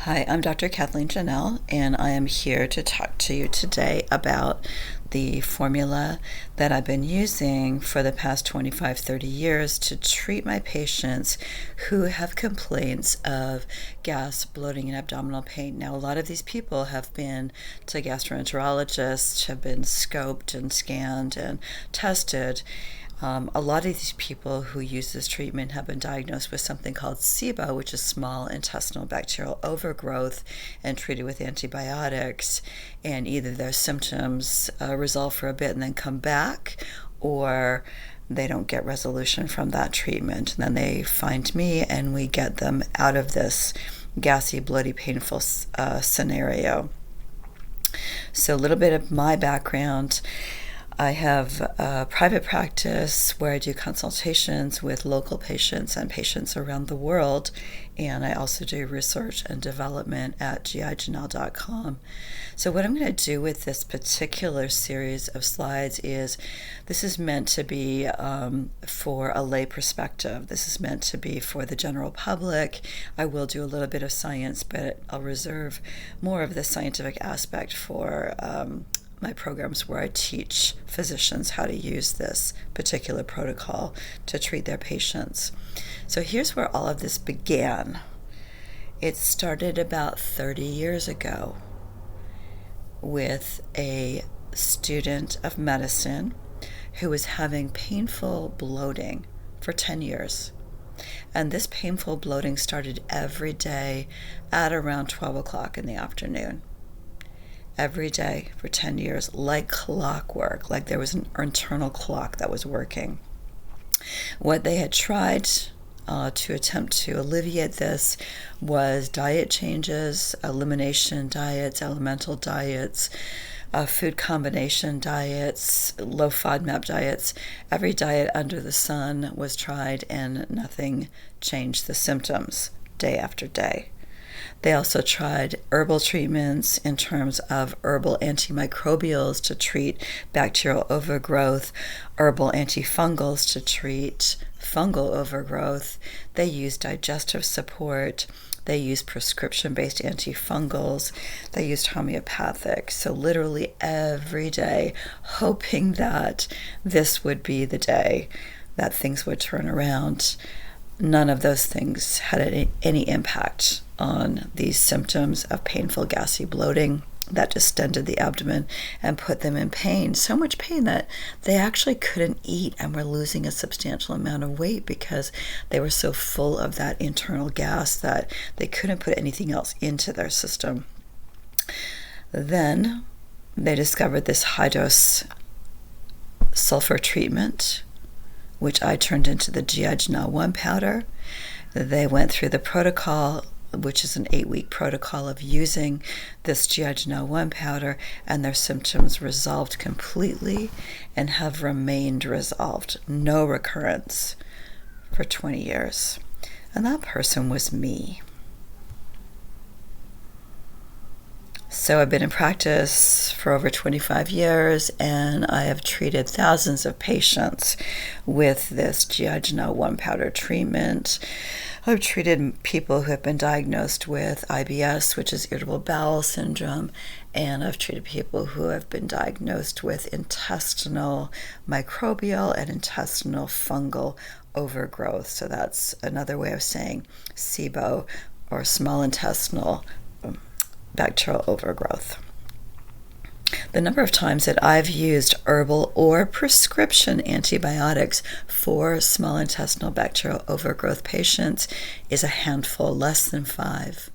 Hi, I'm Dr. Kathleen Janel, and I am here to talk to you today about the formula that I've been using for the past 25, 30 years to treat my patients who have complaints of gas, bloating, and abdominal pain. Now, a lot of these people have been to gastroenterologists, have been scoped and scanned and tested. A lot of these people who use this treatment have been diagnosed with something called SIBO, which is small intestinal bacterial overgrowth, and treated with antibiotics. And either their symptoms resolve for a bit and then come back, or they don't get resolution from that treatment. And then they find me, and we get them out of this gassy, bloaty, painful scenario. So a little bit of my background. I have a private practice where I do consultations with local patients and patients around the world, and I also do research and development at gijanel.com. So what I'm going to do with this particular series of slides is, this is meant to be for a lay perspective. This is meant to be for the general public. I will do a little bit of science, but I'll reserve more of the scientific aspect for my programs where I teach physicians how to use this particular protocol to treat their patients. So here's where all of this began. It started about 30 years ago with a student of medicine who was having painful bloating for 10 years. And this painful bloating started every day at around 12 o'clock in the afternoon. Every day for 10 years, like clockwork, like there was an internal clock that was working. What they had tried to attempt to alleviate this was diet changes, elimination diets, elemental diets, food combination diets, low FODMAP diets. Every diet under the sun was tried, and nothing changed the symptoms day after day. They also tried herbal treatments in terms of herbal antimicrobials to treat bacterial overgrowth, herbal antifungals to treat fungal overgrowth. They used digestive support. They used prescription-based antifungals. They used homeopathic. So literally every day, hoping that this would be the day that things would turn around. None of those things had any impact on these symptoms of painful gassy bloating that distended the abdomen and put them in pain. So much pain that they actually couldn't eat and were losing a substantial amount of weight because they were so full of that internal gas that they couldn't put anything else into their system. Then they discovered this high-dose sulfur treatment, which I turned into the GI Janel 1 powder. They went through the protocol, which is an 8-week protocol of using this GI Janel 1 powder, and their symptoms resolved completely and have remained resolved. No recurrence for 20 years. And that person was me. So I've been in practice for over 25 years, and I have treated thousands of patients with this GI Janel 1 powder treatment. I've treated people who have been diagnosed with IBS, which is irritable bowel syndrome, and I've treated people who have been diagnosed with intestinal microbial and intestinal fungal overgrowth. So that's another way of saying SIBO, or small intestinal bacterial overgrowth. The number of times that I've used herbal or prescription antibiotics for small intestinal bacterial overgrowth patients is a handful, less than 5.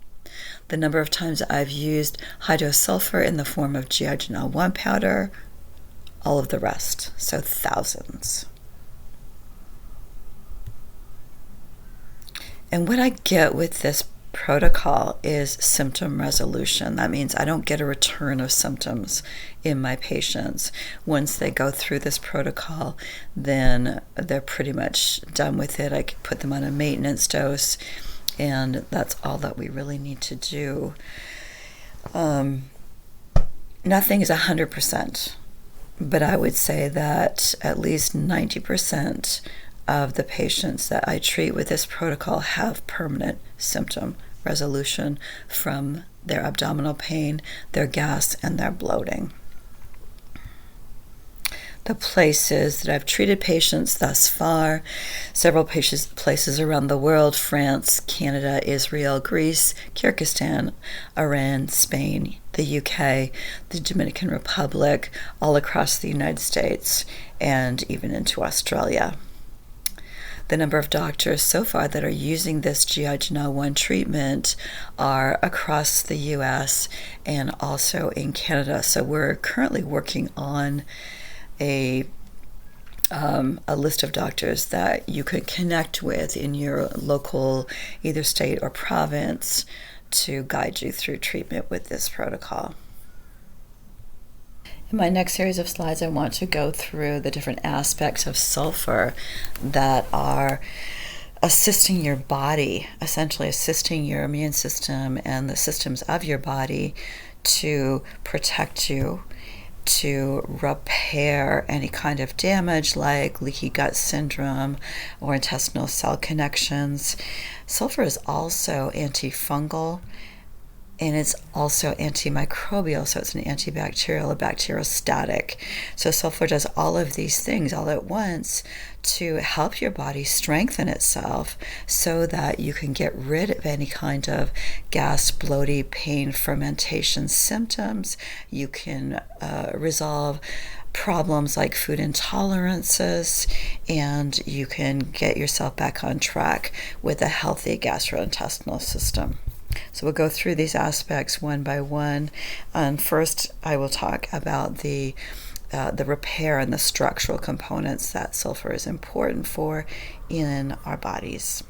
The number of times I've used high-dose sulfur in the form of GI Janel 1 powder, all of the rest, so thousands. And what I get with this protocol is symptom resolution. That means I don't get a return of symptoms in my patients. Once they go through this protocol, then they're pretty much done with it. I can put them on a maintenance dose, and that's all that we really need to do. Nothing is 100%, but I would say that at least 90% of the patients that I treat with this protocol have permanent symptom resolution from their abdominal pain, their gas, and their bloating. The places that I've treated patients thus far, several places around the world: France, Canada, Israel, Greece, Kyrgyzstan, Iran, Spain, the UK, the Dominican Republic, all across the United States, and even into Australia. The number of doctors so far that are using this GI Janel 1 treatment are across the US and also in Canada. So we're currently working on a list of doctors that you could connect with in your local either state or province to guide you through treatment with this protocol. In my next series of slides, I want to go through the different aspects of sulfur that are assisting your body, essentially assisting your immune system and the systems of your body to protect you, to repair any kind of damage like leaky gut syndrome or intestinal cell connections. Sulfur is also antifungal, and it's also antimicrobial, so it's an antibacterial, a bacteriostatic. So sulfur does all of these things all at once to help your body strengthen itself so that you can get rid of any kind of gas, bloating, pain, fermentation symptoms. You can resolve problems like food intolerances, and you can get yourself back on track with a healthy gastrointestinal system. So we'll go through these aspects one by one. First, I will talk about the repair and the structural components that sulfur is important for in our bodies.